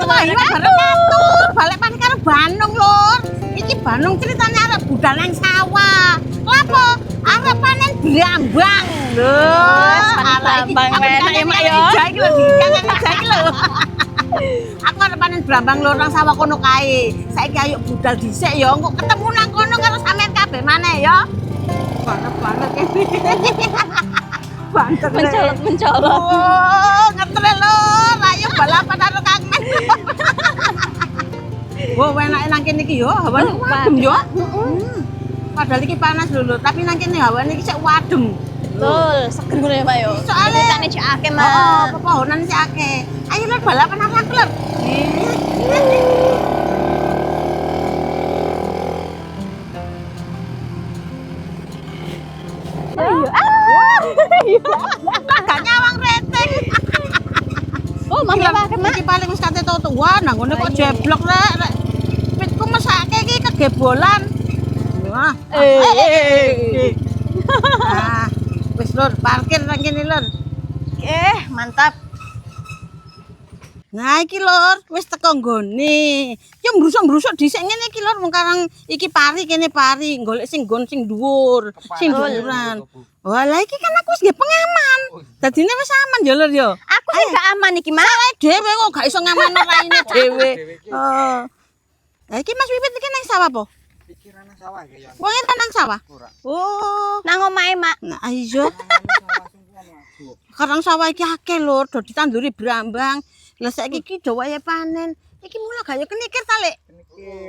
Wah, iya bareng ngatur, balik panik karo Bandung, Lur. Iki Bandung ceritane arep budal nang sawah. Lapo? Arep panen brambang. Lho, brambang enak ya, Mak ya. Iki lho, iki lho. Aku arep panen brambang lho nang sawah kono kae. Saiki ayo budal dhisik ya, engko ketemu nang kono karo sampean kabeh maneh ya. Banget ini. Banget. Mencolot. Oh, ngetre lho. Ayo balapan karo Kang Men. Wah, enake nang kene iki yo, hawane adem yo. Padahal iki panas lho, tapi nang kene hawane iki sik wadem. Betul, seger ngono ya, Pak yo. Soale tane cek akeh, Mak. Oh, pepohonan sik akeh. Ayo lho balapan karo aku lho. Gak nyawang reteng. Oh, mana Pak, Mak? Iki paling wis kate tuwa nang ngene kok jeblok rek. Pitku mesake iki kegebolan. Wah. Nah, wis Lur, parkir nang kene Lur. Oke, mantap. Nah iki Lur, wis teko nggone. Ya mbrusuk-mbrusuk dhisik ngene iki Lur, wong karang iki pari kene pari, golek sing nggon sing dhuwur, sing dhuwuran. Walah iki kan aku wis nggih pengaman. Dadine wis aman ya Lur ya. Aku sih gak aman iki, Mak. Dhewe kok gak iso ngamanno raine dhewe. Oh. Lah iki Mas Pipit iki nang sawah apa? Iki nang sawah iki ya. Wong nang sawah? Ora. Oh. Nang omahe, Mak. Nah iya. Karang sawah iki akeh Lur, do ditanduri brambang. Lah saiki iki do wayahe panen. Iki mula gak ya kenikir ta, Lek?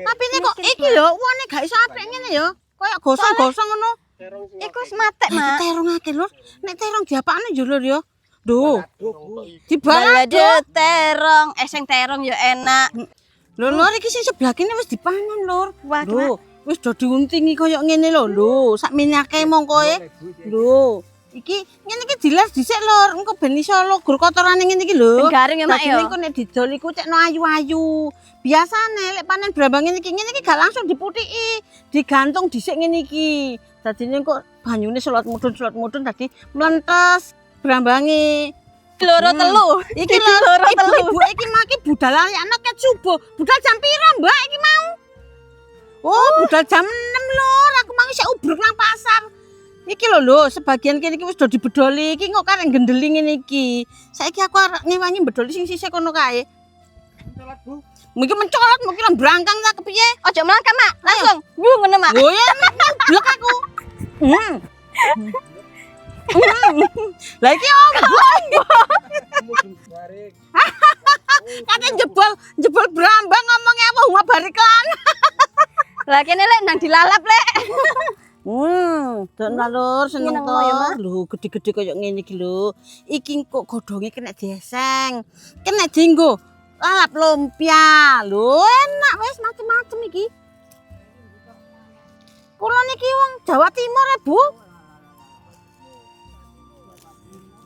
Tapi nek kok iki lho, wone gak iso apik ngene ya. Kayak gosong-gosong ngono. Iku wis matek, Mak. Terong akeh Lur. Nek terong diapakne yo Lur ya. Duh. Balado terong, sing terong ya enak. Lho Lur iki sing sebelah kene wis dipanen Lur. Waduh. Lho, wis do diuntingi kaya ngene lho. Lho, sakmene akeh mongkoe. Lho, iki ngene iki diles dhisik Lur. Engko ben iso lugur kotorane ngene iki lho. Ben garing ya, Mak ya. Engko nek didol iku cekno ayu-ayu. Biasane lek panen brambang ngene iki gak langsung diputiki, digantung dhisik ngene iki. Dadine engko banyune selot mudhun dadi mlentes brambange. Loro telu. Iki loro telu. Ibu iki maki budal anak ket subuh. Budal jam pira, Mbak iki mau? Oh, budal jam 6 Lur. Aku mangi sik ubruk nang pasar. Iki lho, sebagian kene iki wis do dibedoli. Iki kok karek gendeli ngene iki. Saiki aku arek ngewangi bedoli sing sisih kono kae. Mencolot, Bu. Mungkin mencolot, mungkin brangkang ta kepiye? Ojo melangkah, Mak. Langsung. Ngono, Mak. Oh ya, blek aku. Lah iki opo? Kate jebol brambang ngomongnya apa hunga bariklan. Lah kene lek nang dilalap, Lek. Don Lur seneng Nyeneng to. ya, Mak? Lho, gede-gede kaya ngene iki lho. Iki kok godhonge kena dieseng. Kena dienggo lalap lumpia. Lho, enak wis macem-macem iki. Kula niki wong Jawa Timur ya, Bu.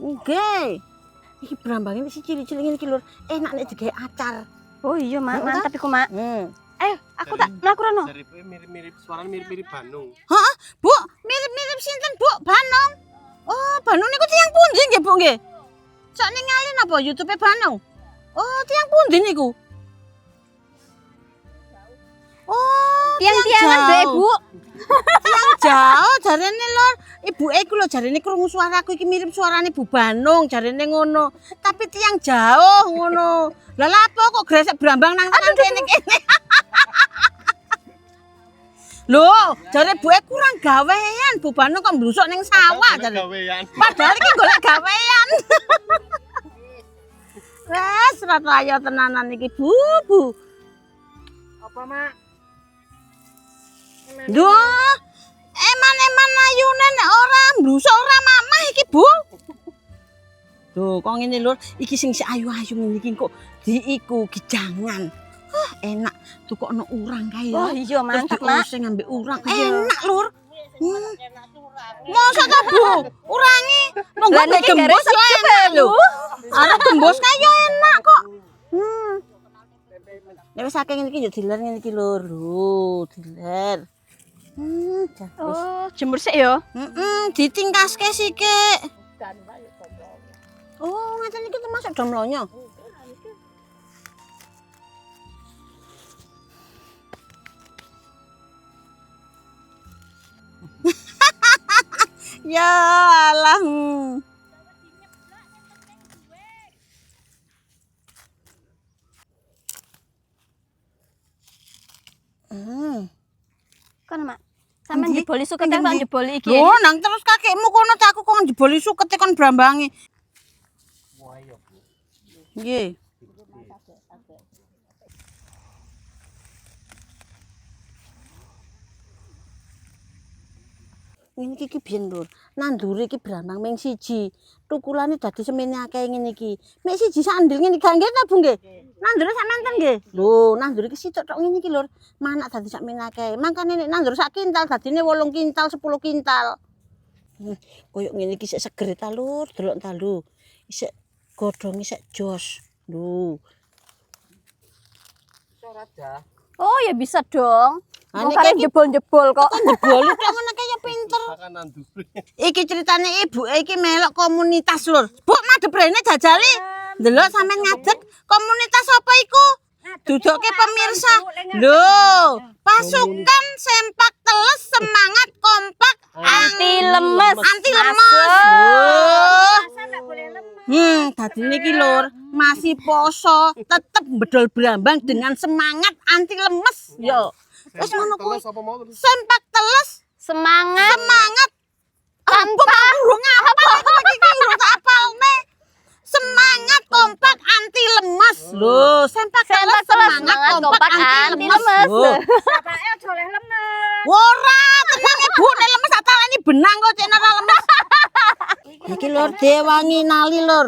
Nggih. Iki brambang ini si cilik-cilik ngene iki Lur. Enak nek digawe acar. Oh iya, Mak. Mantap iku, Mak. Eh, Aku tak mlaku rono. Mirip-mirip suarane mirip-mirip Bandung. heeh, Bu, mirip-mirip sinten, Bu? Bandung. Oh, Bandung niku tiyang pundi nggih, Bu nggih? Sak ningali napa YouTube Bandung? Oh, tiyang pundi niku? Oh, Tiang-tiangan Mbak, Bu. Tiyang jauh jarene Lur. Ibuke iku lho jarene krungu suaraku iki mirip suarane Bu Bandung, jarene ngono. Tapi tiyang jauh ngono. Lah lapo kok gresek brambang nang tenan kene-kene. Lho, jare buke kurang gawean, Bu Bandung kok mblusuk ning sawah jare. Padahal iki golek gawean. Wes rata tenanan iki, Bu. Apa, Mak? Duh, eman-eman ayune nek ora mblusuk ora mamah iki, Bu. Duh, kok ngene Lur, iki sing si ayu-ayu ngene iki kok diiku gijangan. Enak tuh kok ono urang kae. Oh iya, mantap, Mak. Sing ngambek urang. Enak, Lur. Mosok ta, Bu? Urangi nunggu nek gembos yo enak lho. Arep gembos kae yo enak kok. Nek wis akeh ngene iki yo diler ngene iki Lur. Lho, diler. Oh, jemur sik ya. Ditingkaske sithik. Oh, ngeten iki termasuk domlonyo. Ya alah. Kan, Mak. Sampeyan Endi? jeboli sukete Endi? tak jeboli iki. Lho, nang terus kakekmu kono tak aku kon jeboli sukete kon brambange. Wah iya Bu. Nggih. Ini iki biyen lur, nandure iki brambang ming siji. Tukulane dadi semene akeh ngene iki. Mek siji sandil ngene gak nggih ta Bu nggih? Nandure sak menten nggih. Lho, nandure iki sitok tok ngene iki lur. Manak dadi sak mene akeh. Mangkane nek nandur sak kintal dadine 8 kintal, 10 kintal. Koyok ngene iki sik seger ta lur, delok ta lho. Isik godhonge sik jos. Lho. Iso raja. Oh, ya bisa dong. Ah, Wong nek kare iki- jebol-jebol kok. Jeboli tok ngono kaya pinter. Makan nandure. Iki ceritane ibuke iki melok komunitas lur. Bu madhep rene jajale. Ndelok sampean ngadeg komunitas apa iku? Duduke pemirsa. Lho, pasukan sempak teles semangat kompak Anti lemes. Anti lemes. Dadine iki lur, masih poso, tetep bedol brambang dengan semangat anti lemes. Yo. Wis ngono kuwi. Teles apa mau terus? Sempak teles Semangat. semangat tanpa urung apal iki urung tak apalne. Semangat kompak anti lemes. Lho, sempak teles semangat kompak anti lemes. Lho. Bapake aja oleh lemes. Ora, tenang Ibu, nek lemes tak taleni benang kok cek ora lemes. Iki lur dewangi nali lur.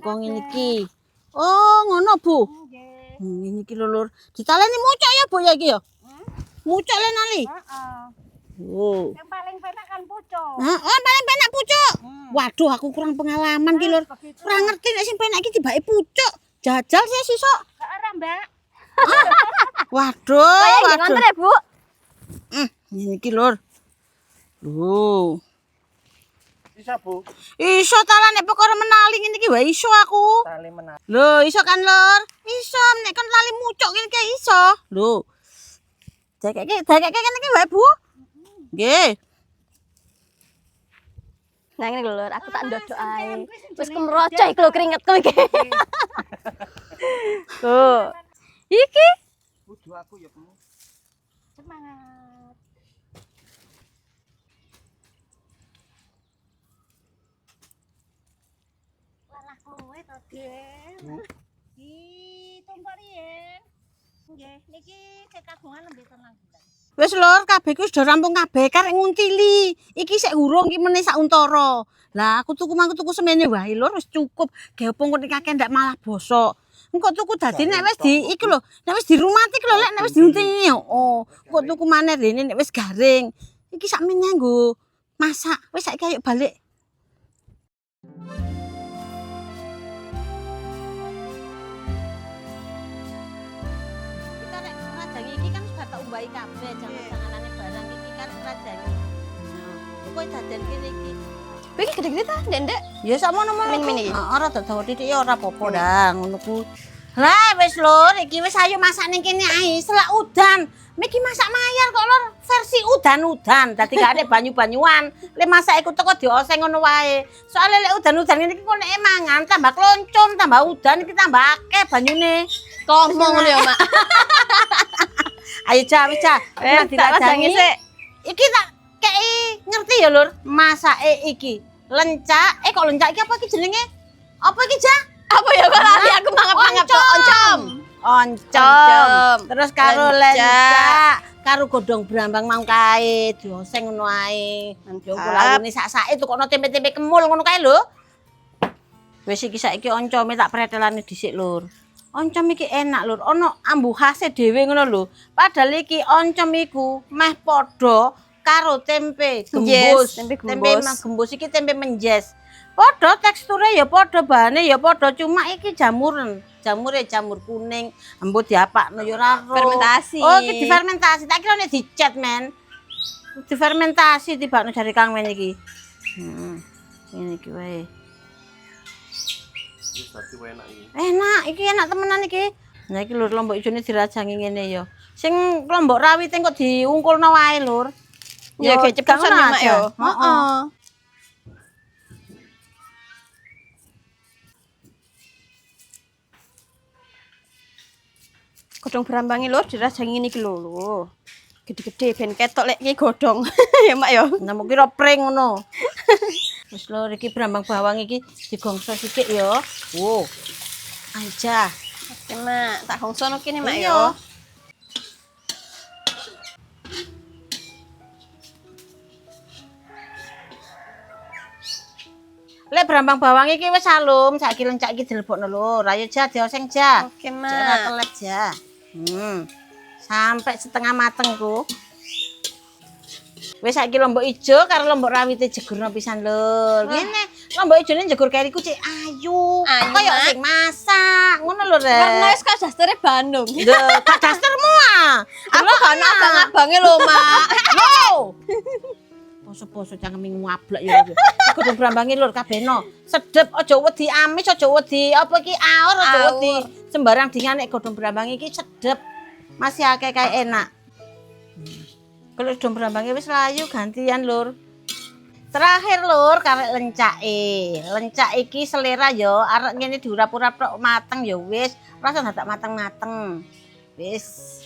Kok ngene iki. Oh, ngono Bu. Ngene iki lur. Ditaleni mucuk ya Bu ya iki ya. Mucuk le nali. Oh. Yang paling penak kan pucuk. Heeh, paling penak pucuk. Waduh, aku kurang pengalaman ki lur. Kurang ngerti nek sing penak iki tibake pucuk. Jajal sih sisuk. Ora, Mbak. Waduh, Kayak waduh. ngonten ya, Bu. Ini iki lur. Lho. Bisa Bu. Iso ta lah nek perkara menali ngene iki wae iso aku. Tali menarik. Lho, iso kan lur? Iso nek kan tali mucuk ngene iki iso. Lho. Dekeke kene iki wae, Bu. Nggih. Nah, ngene lho, Lur, aku tak ndodok ae. Wis kemroco iki lho keringetku iki. Tuh. Iki Kudu aku ya Bu. semangat. Walah kowe to, Gen. Ditumpuk riyen. Nggih, niki sik kagungan nembe tenang. Wis lur, kabeh ku wis do rampung kabeh karek nguntili. Iki sik urung iki meneh sak untara. Lah aku tuku semene wae lur wis cukup. Ge opo engko nek kakek ndak malah bosok. Engko tuku dadi nek wis di iki lho, nek wis dirumati lho lek nek wis diuntili yo. Oh, kok tuku maneh rene nek wis garing. Iki sak meneh nggo masak. Wis saiki ayo balik. Kita nek rajangi iki kan sudah tak umbahi kabeh jangan-janganane barang iki kan rajangi. Nah, kowe daden kene iki. Iki gede-gede ta, Ndek? Ya sakmono mono. Min-min iki? Ora dawa titik ya ora apa-apa dah ngono ku. Lah wis lur, iki wis ayo masak ning kene ae selak udan. Miki masak mayar kok lur, versi udan-udan. Dadi gak ada banyu-banyuan. Lek masak iku teko dioseng ngono wae. Soale lek udan-udan ngene iki kok nek mangan tambah kloncong, tambah udan iki tambah akeh banyune. Ngomong ngono ya, Mak. Ayo Ca, wis Ca. Tak rajangi sik. Iki tak kei ngerti ya lur, masake iki. Lencak, kok lencak iki apa iki jenenge? Apa iki, Ja? Apa ya kok lali aku mangap-mangap to oncom. Oncom. Terus karo Lencak. lencak, karo godhong brambang mau kae, dioseng ngono ae. Yo kulawune sak-sake tukokno tempe-tempe kemul ngono kae lho. Wis iki saiki oncome tak pretelane dhisik lur. Oncom iki enak lur, ana ambu khase dhewe ngono lho. Padahal iki oncom iku meh padha karo tempe gembus. Yes, tempe gembus. Gembus iki tempe menjes. Padha teksture ya padha, bahane ya padha, cuma iki jamuren. Jamure jamur kuning, embu diapakno ya ora ro. Fermentasi. Oh, iki difermentasi. Tak kira nek dicet, men. Difermentasi tibakno jare Kang Men iki. Ini iki wae. Wis dadi enak iki. Enak, iki enak temenan iki. Nah iki lur lombok ijone dirajangi ngene ya. Sing lombok rawite kok diungkulno wae lur. Ya, kayak cepetan ya, Mak, ya. Heeh. godhong berambange lur dirajang ngene iki lho. Gede-gede ben ketok lek iki godhong. Ya mak ya. Nemu kira pring ngono. Wis lho iki brambang bawang iki digongso sithik ya. Wo. Aja. Oke mak, tak gongsono kene mak Iya. ya. Lek brambang bawang iki wis salum, saiki lencak iki dilebokno lho. Ayo ja dioseng ja. Oke Ora mak. telet ja. Sampai setengah mateng ku. Wis saiki lombok ijo karo lombok rawite jegurno pisan lho. Ngene, lombok ijone jegur keriku cek ayu. Ayu, Kaya Mak. sing masak. Ngono lho, Warna Rek. wis kadastere Bandung. Lho, tak dastermu ah. Aku kan abang-abange lho mak. Lho. Poso-poso cangkeme ngablak ya. Godhong brambange lur kabehno. Sedep aja wedi amis, aja wedi apa iki aur, aja Aur. wedi sembarang dingan nek godhong brambange iki sedep. Masih akeh kae enak. Kalau godhong brambange wis layu gantian lur. Terakhir lur karek lencake. Lencak iki selera ya, arek ngene diurap-urap tok mateng ya wis, rasa dadak mateng-mateng. Wis.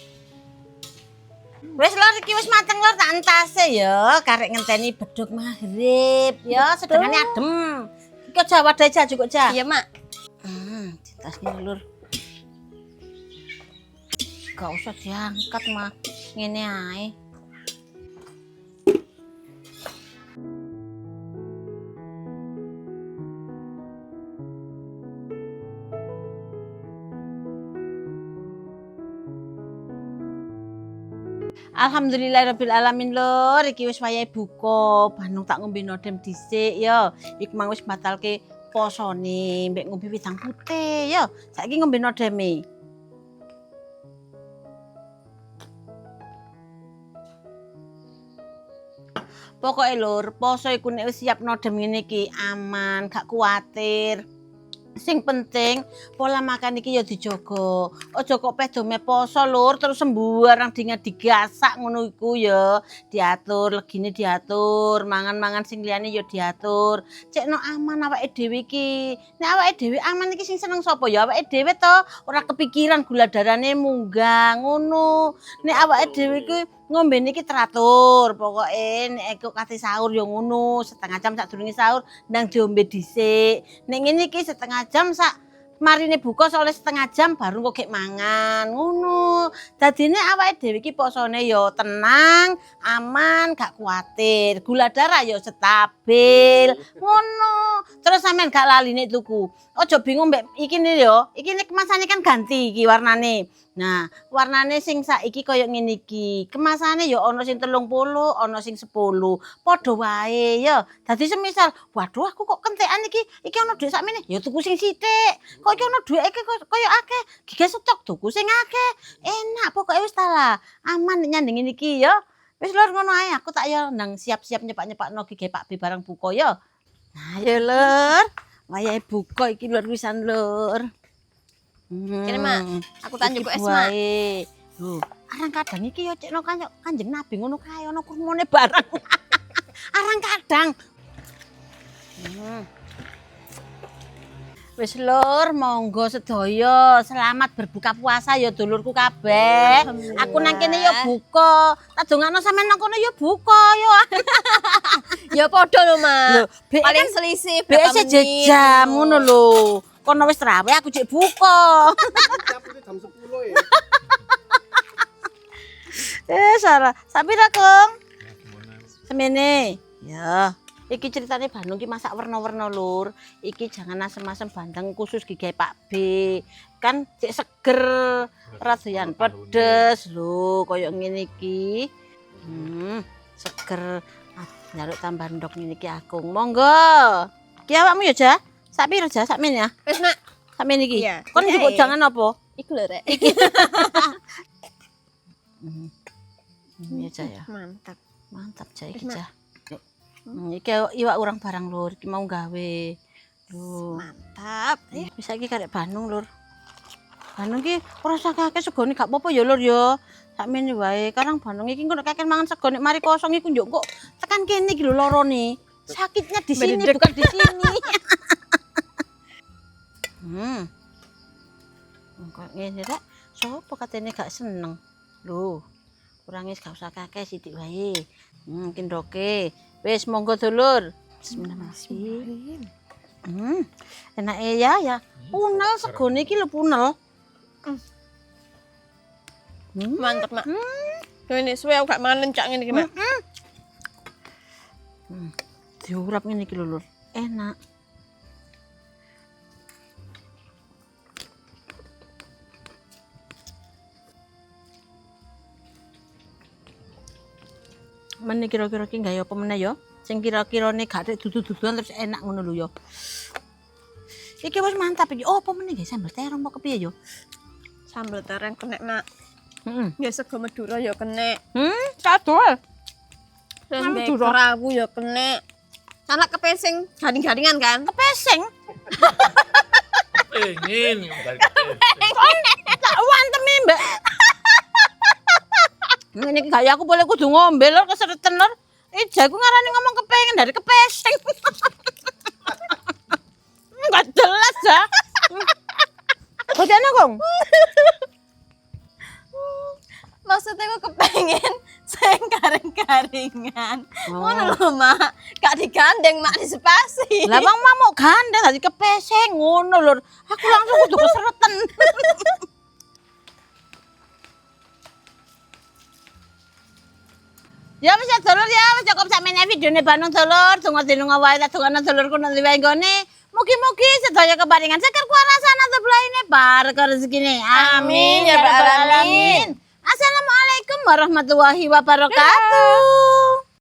Wis lur iki wis mateng lur tak entase ya, karek ngenteni bedhug maghrib ya, sedengane adem. Iki aja wadah aja cukup aja. Iya mak. Ditasne lur. Gak usah diangkat mah, ngene ae. Alhamdulillahirabbil alamin lur, iki wis wayahe buka. Bandung tak ngombe nodem dhisik ya. Iku mang wis batalke posone mbek ngombe wedang putih ya. Saiki ngombe nodeme. Pokoke lur, poso iku nek wis siap nodem ngene iki aman, gak kuwatir. Sing penting pola makan iki ya dijaga. Aja kok pedome poso lur terus sembarang dingan digasak ngono iku ya. Diatur, legine diatur, mangan-mangan sing liyane ya diatur. Cekno aman awake dhewe iki. Nek awake dhewe aman iki sing seneng sapa ya awake dhewe to. Ora kepikiran gula darane munggah ngono. Nek awake dhewe iki ngombe iki teratur. Pokoke nek iku kate sahur ya ngono, setengah jam sadurunge sahur ndang diombe dhisik. Nek ngene iki setengah jam sak marine buka soalnya setengah jam baru kok gek mangan ngono. Dadine awake dhewe iki posone ya tenang, aman, gak kuwatir. Gula darah ya stabil. Ngono. Terus sampean gak lali nek tuku. Aja bingung mbek iki ya. Iki nek kemasane kan ganti iki warnane. Nah, warnane sing saiki kaya ngene iki. Kemasane ya ana sing 30, ana sing 10. Padha wae ya. Dadi semisal, waduh aku kok kentekan iki ana dhuwit sakmene. Ya tuku sing sithik. Kok iki ana dhuwit iki kaya akeh. Gige stok tuku sing akeh. Enak pokoke wis ta lah. Aman nek nyanding iki ya. Wis lur ngono ae aku tak ya nang siap-siap nyepak-nyepakno gige Pak B barang buka ya. Nah, ya lur. Wayahe buka iki lur wisan lur. Kene mak, aku tanjuk es mak. Lho, arang kadang iki ya cekno Kanjeng Nabi ngono kae ana kurmane barang. Arang kadang. Wis lur, monggo sedaya selamat berbuka puasa ya dulurku kabeh. Aku nang kene ya buka. Tak dongakno sampean nang kono ya buka ya. Ya padha lho mak. Lho, Paling selisih BS jejam ngono lho. Kono wis trawe aku cek buka. Capune jam 10 ya. Salah. Sapira, Kong? Semene. Ya. Iki ceritane Bandung ki masak werna-werna lur. Iki jangan asem-asem bandeng khusus gige Pak B. Kan cek seger, radoyan pedes lho, koyo ngene iki. Seger. Njaluk tambah ndok ngene iki Agung. Monggo. Ki awakmu ya, Ja? Sak piro, Ja? Sak men ya? Wis mak. Sak men iki. Iya. Kon njupuk jangan apa? Iku lho rek. Iya, Ja ya. Mantap. Mantap Ja iki, Wis, Ja. Iki iwak urang barang lur, iki mau gawe. Lho. Mantap. Bisa iki karek Bandung lur. Bandung iki ora usah kakek segone gak apa-apa ya lur ya. Sakmene wae. Karang Bandung iki kok kakek mangan sego nek mari kosong iku njuk kok tekan kene iki lho lorone. Sakitnya di sini Bedek. bukan di sini. Kok ngene rek. Sopo katene gak seneng. Lho, kurangis gak usah kakek sithik wae. Kindoke. Wis monggo dulur. Bismillahirrahmanirrahim. Enake ya. Punel segone iki lho punel. Mantep, Mak. Ini suwe aku gak mangan lencak ngene iki, Mak. Diurap ngene iki lho, Lur. Enak. Meneh kira-kira ki gawe apa meneh ya? Sing kira-kirane gak ada dudu-duduan terus enak ngono lho ya. Iki wis mantap iki. Oh, apa meneh guys sambel terong apa kepiye ya? Sambel tereng kena, Mak. Heeh. Ya sego Madura ya kena. Cadol. Terus Madura. ndek kerawu ya kena. Salah kepesing garing-garingan kan? Kepesing. Pengen. Tak wantemi, Mbak. Ngene iki gaya aku boleh kudu ngombe lho kesereten lho. Ijaku ngarani ngomong kepengen dari kepesing. Enggak jelas ya. Bojone, Kong. Maksudnya aku kepengen sing garing-garingan. Ngono lho, Mak. Gak digandeng, Mak, di spasi. Lah wong mau gandeng dadi kepesing ngono lho. Aku langsung kudu kesereten. Ya wis ya dulur ya, wis cukup sakmene videone Bandung dulur, donga-donga wae tak dongane dulurku nang liwah nggone. Mugi-mugi sedaya keparingan sekar kuwarasan atur belaine barokah rezekine. Amin ya rabbal alamin. Assalamualaikum warahmatullahi wabarakatuh.